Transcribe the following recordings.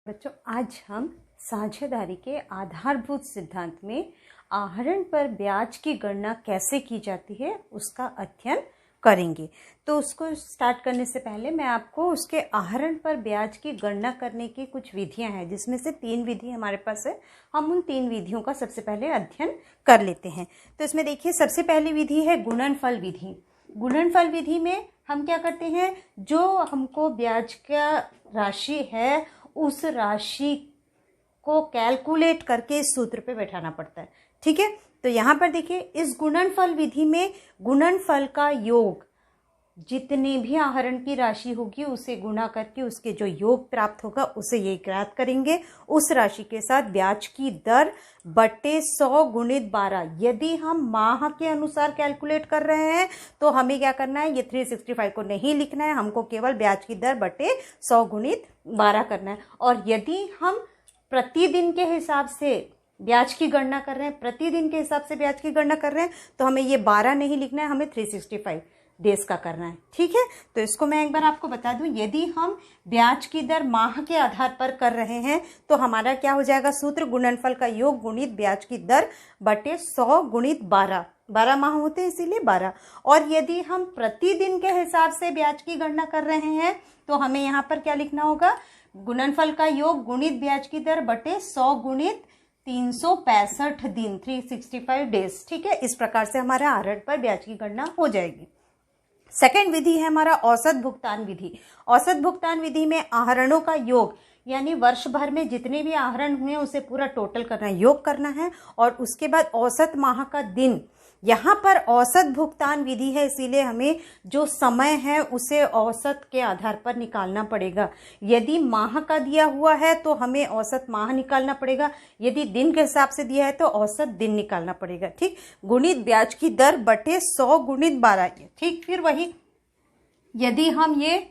बच्चों, आज हम साझेदारी के आधारभूत सिद्धांत में आहरण पर ब्याज की गणना कैसे की जाती है उसका अध्ययन करेंगे। तो उसको स्टार्ट करने से पहले मैं आपको उसके आहरण पर ब्याज की गणना करने की कुछ विधियां हैं, जिसमें से 3 विधि हमारे पास है। हम उन 3 विधियों का सबसे पहले अध्ययन कर लेते हैं। तो इसमें देखिए, सबसे पहली विधि है गुणनफल विधि। गुणनफल विधि में हम क्या करते हैं, जो हमको ब्याज का राशि है उस राशि को कैलकुलेट करके इस सूत्र पे बैठाना पड़ता है। ठीक है, तो यहाँ पर देखिए, इस गुणनफल विधि में गुणनफल का योग जितनी भी आहरण की राशि होगी उसे गुणा करके उसके जो योग प्राप्त होगा उसे ये ज्ञात करेंगे। उस राशि के साथ ब्याज की दर बटे 100 गुणित 12। यदि हम माह के अनुसार कैलकुलेट कर रहे हैं तो हमें क्या करना है, ये 365 को नहीं लिखना है, हमको केवल ब्याज की दर बटे 100 गुणित 12 करना है। और यदि हम प्रतिदिन के हिसाब से ब्याज की गणना कर रहे हैं, प्रतिदिन के हिसाब से ब्याज की गणना कर रहे हैं, तो हमें ये 12 नहीं लिखना है, हमें 365 डेज का करना है। ठीक है, तो इसको मैं एक बार आपको बता दूं, यदि हम ब्याज की दर माह के आधार पर कर रहे हैं तो हमारा क्या हो जाएगा सूत्र, गुणनफल का योग गुणित ब्याज की दर बटे 100 गुणित 12। 12 माह होते हैं इसीलिए 12। और यदि हम प्रतिदिन के हिसाब से ब्याज की गणना कर रहे हैं तो हमें यहाँ पर क्या लिखना होगा, गुणनफल का योग गुणित ब्याज की दर बटे 100 गुणित 365 दिन, 365 डेज। ठीक है, इस प्रकार से हमारा आहरण पर ब्याज की गणना हो जाएगी। सेकेंड विधि है हमारा औसत भुगतान विधि। औसत भुगतान विधि में आहरणों का योग, यानी वर्ष भर में जितने भी आहरण हुए उसे पूरा टोटल करना है, योग करना है, और उसके बाद औसत माह का दिन। यहाँ पर औसत भुगतान विधि है, इसीलिए हमें जो समय है उसे औसत के आधार पर निकालना पड़ेगा। यदि माह का दिया हुआ है तो हमें औसत माह निकालना पड़ेगा, यदि दिन के हिसाब से दिया है तो औसत दिन निकालना पड़ेगा। ठीक, गुणित ब्याज की दर बटे 100 गुणित 12। ठीक, फिर वही, यदि हम ये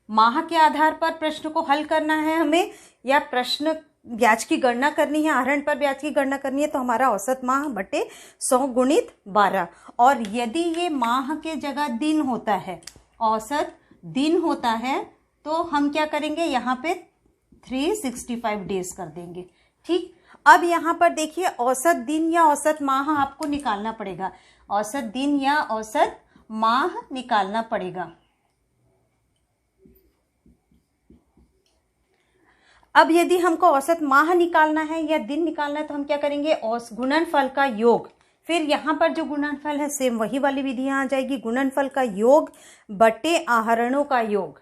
माह के आधार पर प्रश्न को हल करना है हमें, या प्रश्न ब्याज की गणना करनी है, आहरण पर ब्याज की गणना करनी है, तो हमारा औसत माह बटे 100 गुणित 12। और यदि ये माह के जगह दिन होता है, औसत दिन होता है, तो हम क्या करेंगे, यहाँ पे 365 डेज कर देंगे। ठीक, अब यहाँ पर देखिए, औसत दिन या औसत माह आपको निकालना पड़ेगा। औसत दिन या औसत माह निकालना पड़ेगा। अब यदि हमको औसत माह निकालना है या दिन निकालना है तो हम क्या करेंगे, गुणनफल का योग, फिर यहाँ पर जो गुणनफल है सेम वही वाली विधि यहाँ आ जाएगी, गुणनफल का योग बटे आहरणों का योग।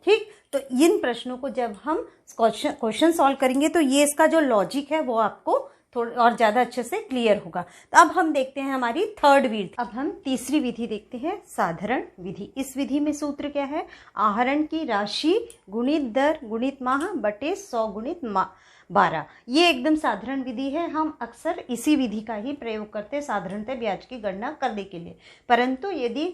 ठीक, तो इन प्रश्नों को जब हम क्वेश्चन सॉल्व करेंगे तो ये इसका जो लॉजिक है वो आपको थोड़ा और ज़्यादा अच्छे से क्लियर होगा। तो अब हम देखते हैं हमारी थर्ड विधि। अब हम तीसरी विधि देखते हैं, साधारण विधि। इस विधि में सूत्र क्या है, आहरण की राशि गुणित दर गुणित माह बटे 100 गुणित 12। ये एकदम साधारण विधि है, हम अक्सर इसी विधि का ही प्रयोग करते हैं साधारणतः ब्याज की गणना करने के लिए। परंतु यदि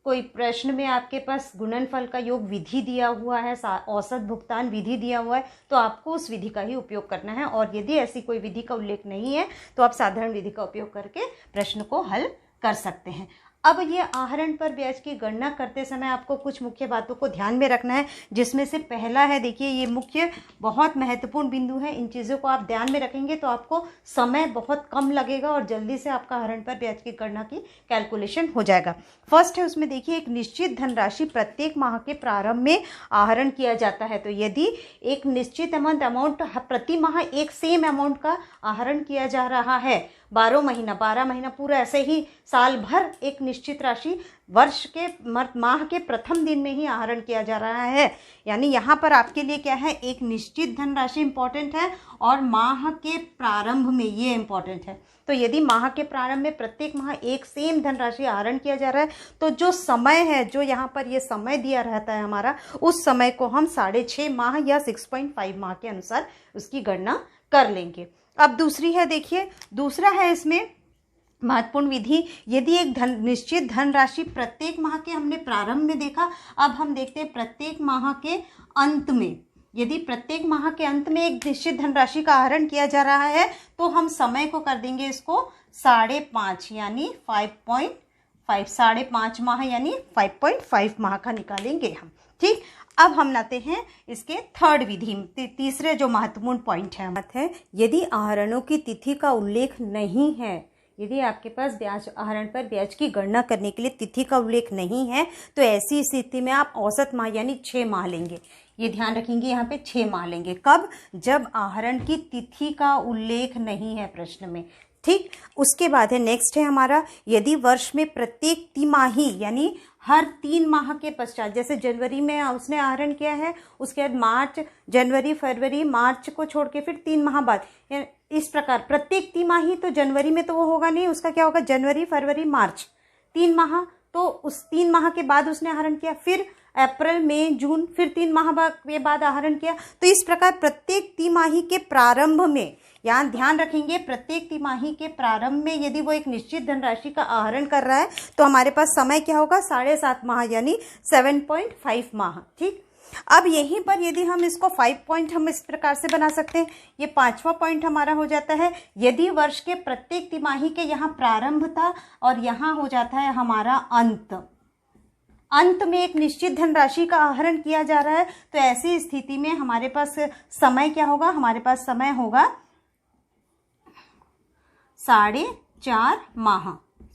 कोई प्रश्न में आपके पास गुणनफल का योग विधि दिया हुआ है, औसत भुगतान विधि दिया हुआ है, तो आपको उस विधि का ही उपयोग करना है। और यदि ऐसी कोई विधि का उल्लेख नहीं है तो आप साधारण विधि का उपयोग करके प्रश्न को हल कर सकते हैं। अब ये आहरण पर ब्याज की गणना करते समय आपको कुछ मुख्य बातों को ध्यान में रखना है, जिसमें से पहला है, देखिए ये मुख्य बहुत महत्वपूर्ण बिंदु है। इन चीज़ों को आप ध्यान में रखेंगे तो आपको समय बहुत कम लगेगा और जल्दी से आपका आहरण पर ब्याज की गणना की कैलकुलेशन हो जाएगा। फर्स्ट है, उसमें देखिए, एक निश्चित धनराशि प्रत्येक माह के प्रारंभ में आहरण किया जाता है। तो यदि एक निश्चित अमाउंट प्रति माह एक सेम अमाउंट का आहरण किया जा रहा है, 12 महीना पूरा, ऐसे ही साल भर एक निश्चित राशि वर्ष के माह के प्रथम दिन में ही आहरण किया जा रहा है, यानी यहाँ पर आपके लिए क्या है, एक निश्चित धनराशि इंपॉर्टेंट है और माह के प्रारंभ में ये इंपॉर्टेंट है। तो यदि माह के प्रारंभ में प्रत्येक माह एक सेम धनराशि आहरण किया जा रहा है तो जो समय है, जो यहाँ पर ये समय दिया रहता है हमारा, उस समय को हम 6.5 माह या 6.5 माह के अनुसार उसकी गणना कर लेंगे। अब दूसरी है, देखिए दूसरा है इसमें महत्वपूर्ण विधि, यदि एक निश्चित धनराशि प्रत्येक माह के, हमने प्रारंभ में देखा, अब हम देखते हैं प्रत्येक माह के अंत में। यदि प्रत्येक माह के अंत में एक निश्चित धनराशि का आहरण किया जा रहा है तो हम समय को कर देंगे इसको 5.5 यानी 5.5, 5.5 माह यानी 5.5 माह का निकालेंगे हम। ठीक, अब हम लाते हैं इसके थर्ड विधि, तीसरे जो महत्वपूर्ण पॉइंट है यदि आहरणों की तिथि का उल्लेख नहीं है, यदि आपके पास ब्याज आहरण पर ब्याज की गणना करने के लिए तिथि का उल्लेख नहीं है तो ऐसी स्थिति में आप औसत माह यानी 6 माह लेंगे। ये ध्यान रखेंगे, यहाँ पे 6 माह लेंगे। कब? जब आहरण की तिथि का उल्लेख नहीं है प्रश्न में। ठीक, उसके बाद है नेक्स्ट है हमारा, यदि वर्ष में प्रत्येक तिमाही यानी हर 3 माह के पश्चात, जैसे जनवरी में उसने आहरण किया है, उसके बाद मार्च, जनवरी, फरवरी, मार्च को छोड़ के फिर 3 माह बाद, इस प्रकार प्रत्येक तिमाही, तो जनवरी में तो वो होगा नहीं, उसका क्या होगा, जनवरी, फरवरी, मार्च, 3 माह। तो उस 3 माह के बाद उसने आहरण किया, फिर अप्रैल, मई, जून, फिर 3 माह के बाद आहरण किया। तो इस प्रकार प्रत्येक तिमाही के प्रारंभ में, यहाँ ध्यान रखेंगे, प्रत्येक तिमाही के प्रारंभ में यदि वो एक निश्चित धनराशि का आहरण कर रहा है तो हमारे पास समय क्या होगा, 7.5 माह यानी 7.5 माह। ठीक, अब यहीं पर यदि हम इसको 5 पॉइंट हम इस प्रकार से बना सकते हैं। ये 5वां पॉइंट हमारा हो जाता है, यदि वर्ष के प्रत्येक तिमाही के यहाँ प्रारंभ था और यहाँ हो जाता है हमारा अंत में एक निश्चित धनराशि का आहरण किया जा रहा है, तो ऐसी स्थिति में हमारे पास समय क्या होगा, हमारे पास समय होगा 4.5 माह,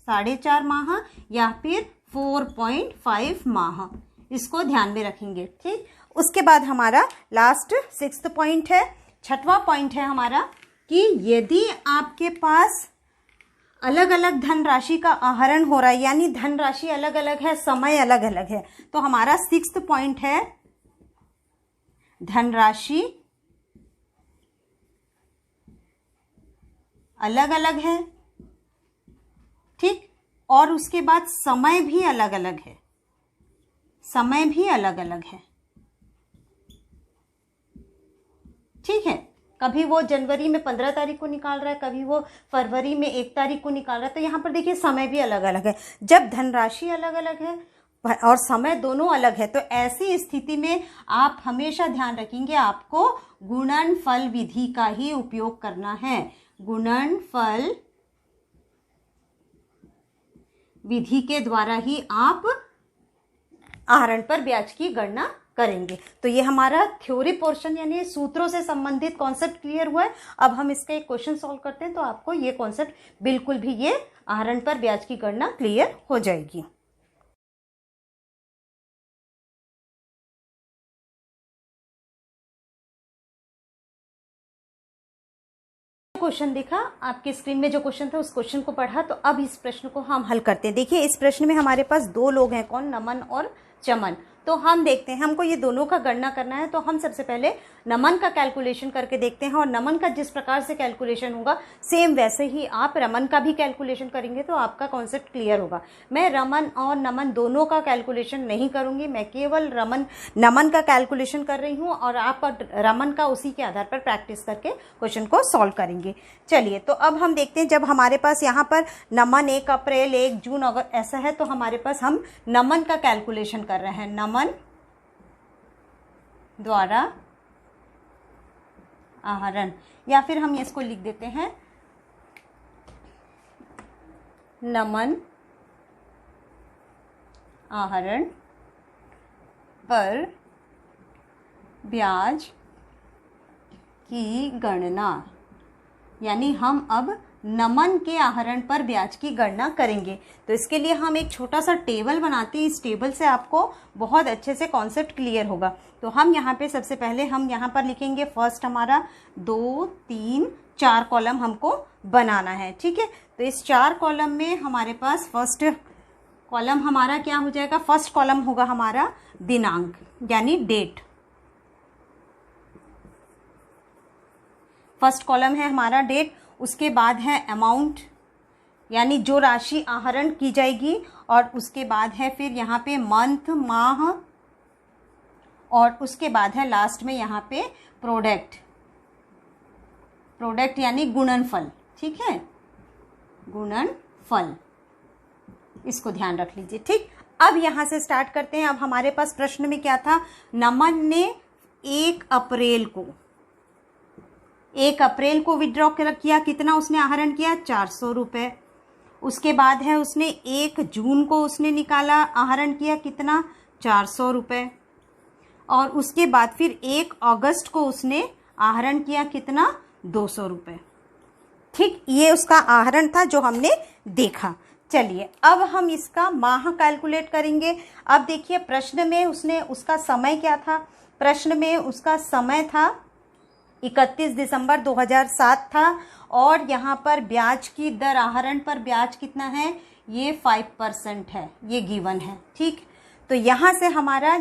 4.5 माह या फिर 4.5 माह, इसको ध्यान में रखेंगे। ठीक, उसके बाद हमारा लास्ट 6th पॉइंट है, 6वां पॉइंट है हमारा कि यदि आपके पास अलग अलग धनराशि का आहरण हो रहा है, यानी धनराशि अलग अलग है, समय अलग अलग है, तो हमारा 6th पॉइंट है धनराशि अलग अलग है। ठीक, और उसके बाद समय भी अलग अलग है, समय भी अलग अलग है। ठीक है, कभी वो जनवरी में 15 तारीख को निकाल रहा है, कभी वो फरवरी में 1 तारीख को निकाल रहा है, तो यहाँ पर देखिए समय भी अलग अलग है। जब धनराशि अलग अलग है और समय दोनों अलग है, तो ऐसी स्थिति में आप हमेशा ध्यान रखेंगे आपको गुणनफल विधि का ही उपयोग करना है। गुणनफल विधि के द्वारा ही आप आहरण पर ब्याज की गणना करेंगे। तो ये हमारा थ्योरी पोर्शन यानी सूत्रों से संबंधित कॉन्सेप्ट क्लियर हुआ है। अब हम इसका एक क्वेश्चन सॉल्व करते हैं तो आपको ये कॉन्सेप्ट बिल्कुल भी ये आहरण पर ब्याज की गणना क्लियर हो जाएगी। क्वेश्चन देखा, आपके स्क्रीन में जो क्वेश्चन था उस क्वेश्चन को पढ़ा, तो अब इस प्रश्न को हम हल करते हैं। देखिए इस प्रश्न में हमारे पास 2 लोग हैं, कौन, नमन और चमन। तो हम देखते हैं, हमको ये दोनों का गणना करना है, तो हम सबसे पहले नमन का कैलकुलेशन करके देखते हैं, और नमन का जिस प्रकार से कैलकुलेशन होगा सेम वैसे ही आप रमन का भी कैलकुलेशन करेंगे तो आपका कॉन्सेप्ट क्लियर होगा। मैं रमन और नमन दोनों का कैलकुलेशन नहीं करूंगी, मैं केवल नमन का कैलकुलेशन कर रही हूँ और आप रमन का उसी के आधार पर प्रैक्टिस करके क्वेश्चन को सॉल्व करेंगे। चलिए, तो अब हम देखते हैं, जब हमारे पास यहाँ पर नमन 1 अप्रैल 1 जून अगर ऐसा है तो हमारे पास हम नमन का कैलकुलेशन कर रहे हैं, नमन द्वारा आहरण, या फिर हम इसको लिख देते हैं नमन आहरण पर ब्याज की गणना, यानी हम अब नमन के आहरण पर ब्याज की गणना करेंगे। तो इसके लिए हम एक छोटा सा टेबल बनाते हैं, इस टेबल से आपको बहुत अच्छे से कॉन्सेप्ट क्लियर होगा। तो हम यहाँ पे सबसे पहले हम यहाँ पर लिखेंगे, फर्स्ट हमारा 2, 3, 4 कॉलम हमको बनाना है। ठीक है, तो इस 4 कॉलम में हमारे पास फर्स्ट कॉलम हमारा क्या हो जाएगा, फर्स्ट कॉलम होगा हमारा दिनांक यानी डेट, फर्स्ट कॉलम है हमारा डेट। उसके बाद है अमाउंट यानी जो राशि आहरण की जाएगी, और उसके बाद है फिर यहाँ पे मंथ, माह, और उसके बाद है लास्ट में यहाँ पे प्रोडक्ट यानी गुणनफल। ठीक है, गुणनफल, इसको ध्यान रख लीजिए। ठीक, अब यहाँ से स्टार्ट करते हैं। अब हमारे पास प्रश्न में क्या था, नमन ने 1 अप्रैल को विड्रॉ किया, कितना उसने आहरण किया, 400 रुपये। उसके बाद है उसने 1 जून को उसने निकाला, आहरण किया कितना, 400 रुपये। और उसके बाद फिर 1 अगस्त को उसने आहरण किया कितना, 200 रुपये। ठीक, ये उसका आहरण था जो हमने देखा। चलिए अब हम इसका माह कैलकुलेट करेंगे। अब देखिए प्रश्न में उसका समय क्या था, प्रश्न में उसका समय था 31 दिसंबर 2007 था, और यहाँ पर ब्याज की दर, आहरण पर ब्याज कितना है, ये 5% है, ये गिवन है। ठीक, तो यहाँ से हमारा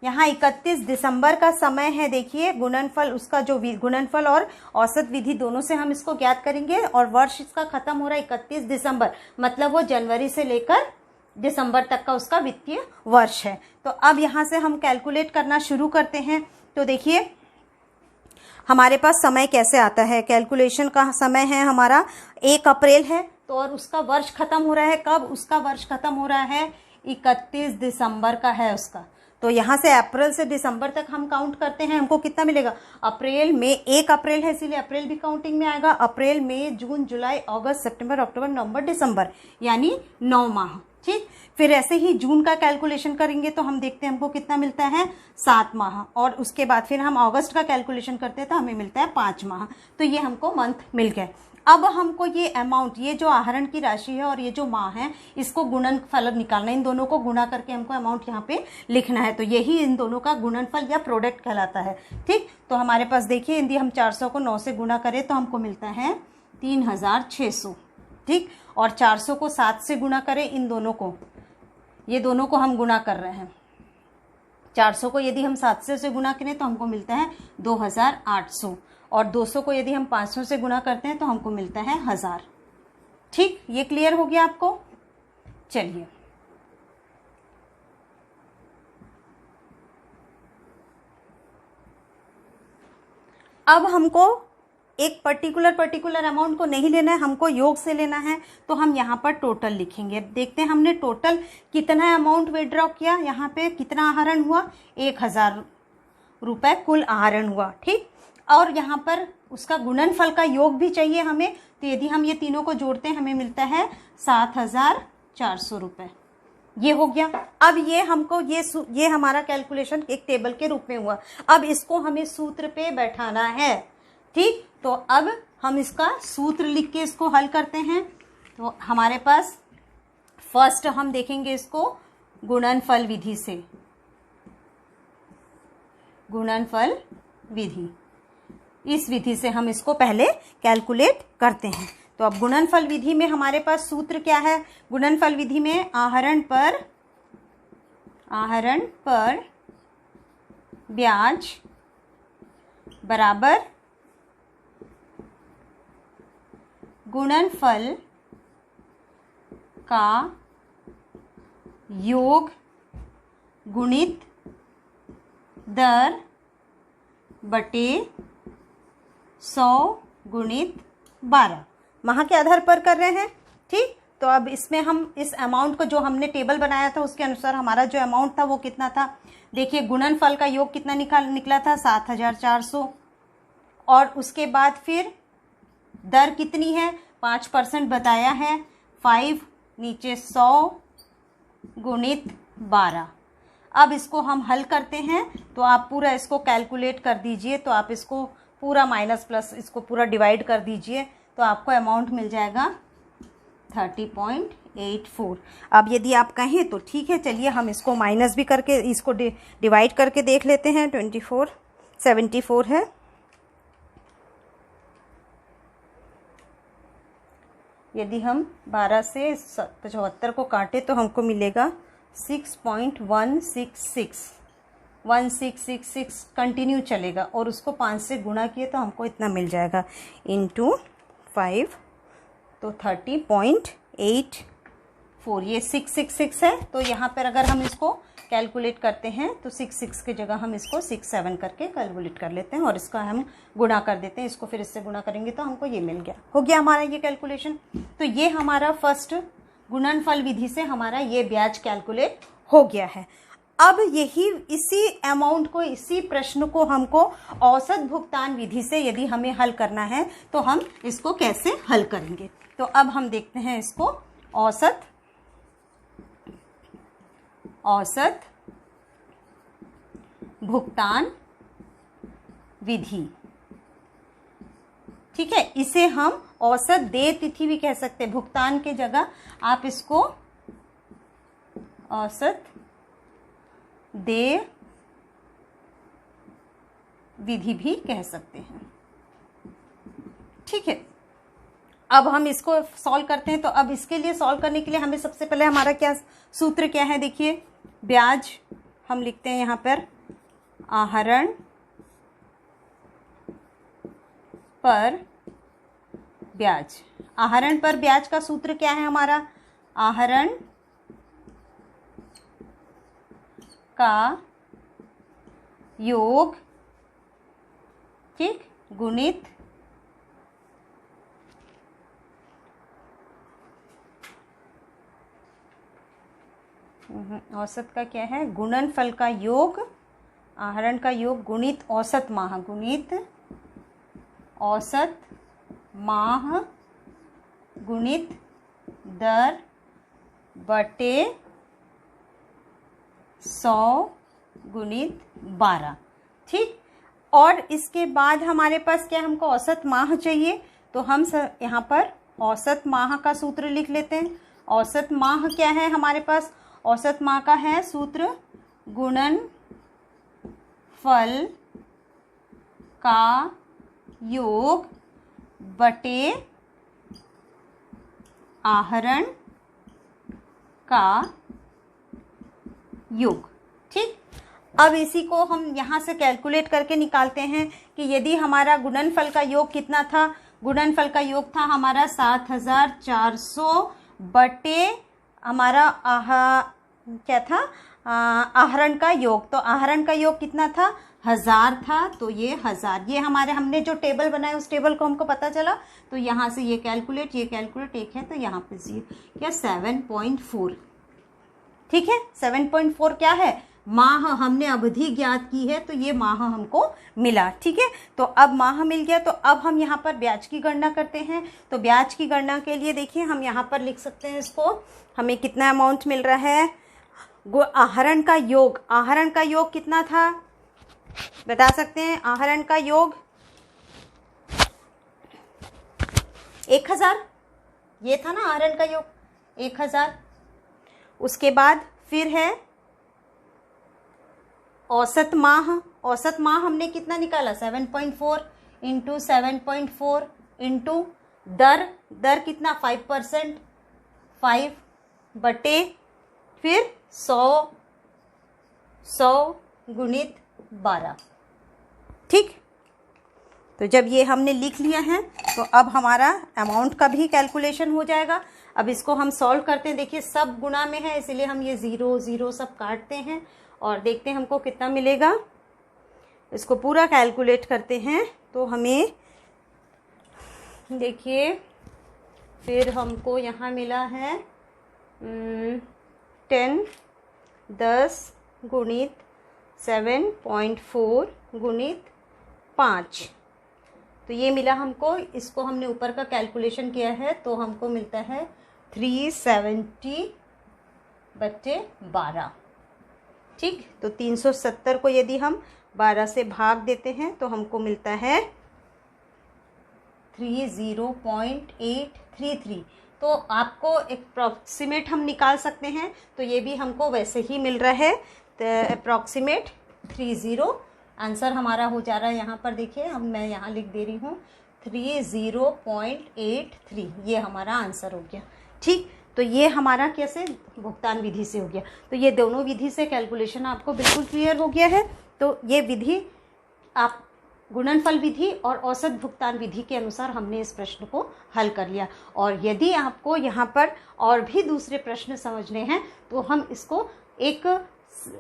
31 दिसंबर का समय है। देखिए गुणनफल, उसका जो गुणनफल और औसत विधि दोनों से हम इसको ज्ञात करेंगे, और वर्ष इसका खत्म हो रहा है 31 दिसंबर, मतलब वो जनवरी से लेकर दिसंबर तक का उसका वित्तीय वर्ष है। तो अब यहाँ से हम कैलकुलेट करना शुरू करते हैं। तो देखिए हमारे पास समय कैसे आता है, कैलकुलेशन का समय है हमारा 1 अप्रैल है, तो और उसका वर्ष खत्म हो रहा है कब, उसका वर्ष खत्म हो रहा है 31 दिसंबर का है उसका। तो यहाँ से अप्रैल से दिसंबर तक हम काउंट करते हैं, हमको कितना मिलेगा, अप्रैल में 1 अप्रैल है इसीलिए अप्रैल भी काउंटिंग में आएगा। अप्रैल, मई, जून, जुलाई, अगस्त, सितंबर, अक्टूबर, नवंबर, दिसंबर, यानी 9 माह। ठीक, फिर ऐसे ही जून का कैलकुलेशन करेंगे तो हम देखते हैं हमको कितना मिलता है, 7 माह, और उसके बाद फिर हम अगस्त का कैलकुलेशन करते हैं तो हमें मिलता है 5 माह। तो ये हमको मंथ मिल गए। अब हमको ये अमाउंट, ये जो आहरण की राशि है और ये जो माह है, इसको गुणनफल निकालना है, इन दोनों को गुणा करके हमको अमाउंट यहाँ पे लिखना है। तो यही इन दोनों का गुणनफल या प्रोडक्ट कहलाता है। ठीक, तो हमारे पास देखिए यदि हम 400 को 9 से गुणा करें तो हमको मिलता है 3600। ठीक, और 400 को 7 से गुणा करें, इन दोनों को, ये दोनों को हम गुणा कर रहे हैं, 400 को यदि हम 700 से गुणा करें तो हमको मिलता है 2800, और 200 को यदि हम 500 से गुणा करते हैं तो हमको मिलता है 1000। ठीक, ये क्लियर हो गया आपको। चलिए अब हमको एक पर्टिकुलर अमाउंट को नहीं लेना है, हमको योग से लेना है। तो हम यहाँ पर टोटल लिखेंगे। देखते हैं हमने टोटल कितना अमाउंट विड्रॉ किया, यहाँ पे कितना आहरण हुआ, 1000 रुपये कुल आहरण हुआ। ठीक, और यहाँ पर उसका गुणनफल का योग भी चाहिए हमें, तो यदि हम ये तीनों को जोड़ते हैं हमें मिलता है 7400 रुपये। ये हो गया। अब ये हमको ये हमारा कैलकुलेशन एक टेबल के रूप में हुआ। अब इसको हमें सूत्र पे बैठाना है। ठीक, तो अब हम इसका सूत्र लिख के इसको हल करते हैं। तो हमारे पास फर्स्ट हम देखेंगे इसको गुणनफल विधि से, गुणनफल विधि, इस विधि से हम इसको पहले कैलकुलेट करते हैं। तो अब गुणनफल विधि में हमारे पास सूत्र क्या है, गुणनफल विधि में आहरण पर ब्याज बराबर गुणनफल का योग गुणित दर बटे 100 गुणित 12 माह के आधार पर कर रहे हैं। ठीक, तो अब इसमें हम इस अमाउंट को, जो हमने टेबल बनाया था उसके अनुसार हमारा जो अमाउंट था वो कितना था, देखिए गुणनफल का योग कितना निकला था 7400, और उसके बाद फिर दर कितनी है 5% बताया है, 5 नीचे 100 गुणित 12। अब इसको हम हल करते हैं तो आप पूरा इसको कैलकुलेट कर दीजिए, तो आप इसको पूरा माइनस प्लस इसको पूरा डिवाइड कर दीजिए तो आपको अमाउंट मिल जाएगा 30.84। अब यदि आप कहें तो ठीक है, चलिए हम इसको माइनस भी करके इसको डिवाइड करके देख लेते हैं। 74 है, यदि हम 12 से 75 को काटें तो हमको मिलेगा 6.166 कंटिन्यू चलेगा, और उसको 5 से गुणा किए तो हमको इतना मिल जाएगा इंटू 5, तो 30.84, ये 666 है। तो यहाँ पर अगर हम इसको कैलकुलेट करते हैं तो 66 की जगह हम इसको 67 करके कैलकुलेट कर लेते हैं, और इसका हम गुणा कर देते हैं, इसको फिर इससे गुणा करेंगे तो हमको ये मिल गया, हो गया हमारा ये कैलकुलेशन। तो ये हमारा फर्स्ट गुणनफल विधि से हमारा ये ब्याज कैलकुलेट हो गया है। अब इसी अमाउंट को, इसी प्रश्न को हमको औसत भुगतान विधि से यदि हमें हल करना है तो हम इसको कैसे हल करेंगे। तो अब हम देखते हैं इसको औसत भुगतान विधि। ठीक है, इसे हम औसत देय तिथि भी कह सकते हैं। भुगतान के जगह आप इसको औसत देय विधि भी कह सकते हैं। ठीक है, अब हम इसको सॉल्व करते हैं। तो अब इसके लिए सॉल्व करने के लिए हमें सबसे पहले हमारा क्या सूत्र क्या है, देखिए ब्याज हम लिखते हैं यहाँ पर आहरण पर ब्याज। आहरण पर ब्याज का सूत्र क्या है हमारा, आहरण का योग, ठीक, गुणित औसत का क्या है, गुणनफल का योग, आहरण का योग गुणित औसत माह, गुणित औसत माह गुणित दर बटे 100 गुणित 12। ठीक, और इसके बाद हमारे पास क्या, हमको औसत माह चाहिए। तो हम यहाँ पर औसत माह का सूत्र लिख लेते हैं। औसत माह क्या है हमारे पास, औसत माह का है सूत्र गुणनफल का योग बटे आहरण का योग। ठीक, अब इसी को हम यहाँ से कैलकुलेट करके निकालते हैं कि यदि हमारा गुणनफल का योग कितना था, गुणनफल का योग था हमारा 7400 बटे हमारा क्या था, आहरण का योग। तो आहरण का योग कितना था, 1000 था। तो ये 1000, ये हमारे हमने जो टेबल बनाया उस टेबल को हमको पता चला। तो यहाँ से ये कैलकुलेट एक है, तो यहाँ पे क्या 7.4। ठीक है, 7.4 क्या है, माह हमने अवधि ज्ञात की है, तो ये माह हमको मिला। ठीक है, तो अब माह मिल गया। तो अब हम यहाँ पर ब्याज की गणना करते हैं। तो ब्याज की गणना के लिए देखिए हम यहाँ पर लिख सकते हैं इसको, हमें कितना अमाउंट मिल रहा है, आहरण का योग, आहरण का योग कितना था बता सकते हैं, आहरण का योग 1000, ये था ना आहरण का योग 1000। उसके बाद फिर है औसत माह, औसत माह हमने कितना निकाला 7.4 इंटू 7.4 इंटू दर, दर कितना 5%, 5 बटे फिर 100 गुणित 12। ठीक, तो जब ये हमने लिख लिया है तो अब हमारा अमाउंट का भी कैलकुलेशन हो जाएगा। अब इसको हम सॉल्व करते हैं। देखिए सब गुणा में है, इसलिए हम ये 0 0 सब काटते हैं और देखते हैं हमको कितना मिलेगा। इसको पूरा कैलकुलेट करते हैं तो हमें देखिए फिर हमको यहाँ मिला है 10 गुणित 7.4 गुणित 5, तो ये मिला हमको। इसको हमने ऊपर का कैलकुलेशन किया है तो हमको मिलता है 370/12। ठीक, तो 370 को यदि हम 12 से भाग देते हैं तो हमको मिलता है 30.833। तो आपको अप्रॉक्सीमेट हम निकाल सकते हैं, तो ये भी हमको वैसे ही मिल रहा है। तो अप्रॉक्सीमेट 30, आंसर हमारा हो जा रहा है यहाँ पर। देखिए अब मैं यहाँ लिख दे रही हूँ 30.83, ये हमारा आंसर हो गया। ठीक, तो ये हमारा कैसे भुगतान विधि से हो गया। तो ये दोनों विधि से कैलकुलेशन आपको बिल्कुल क्लियर हो गया है। तो ये विधि आप गुणनफल विधि और औसत भुगतान विधि के अनुसार हमने इस प्रश्न को हल कर लिया। और यदि आपको यहाँ पर और भी दूसरे प्रश्न समझने हैं तो हम इसको एक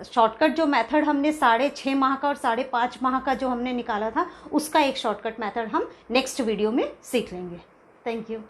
शॉर्टकट जो मेथड हमने 6.5 माह का और 5.5 माह का जो हमने निकाला था उसका एक शॉर्टकट मेथड हम नेक्स्ट वीडियो में सीख लेंगे। Thank you.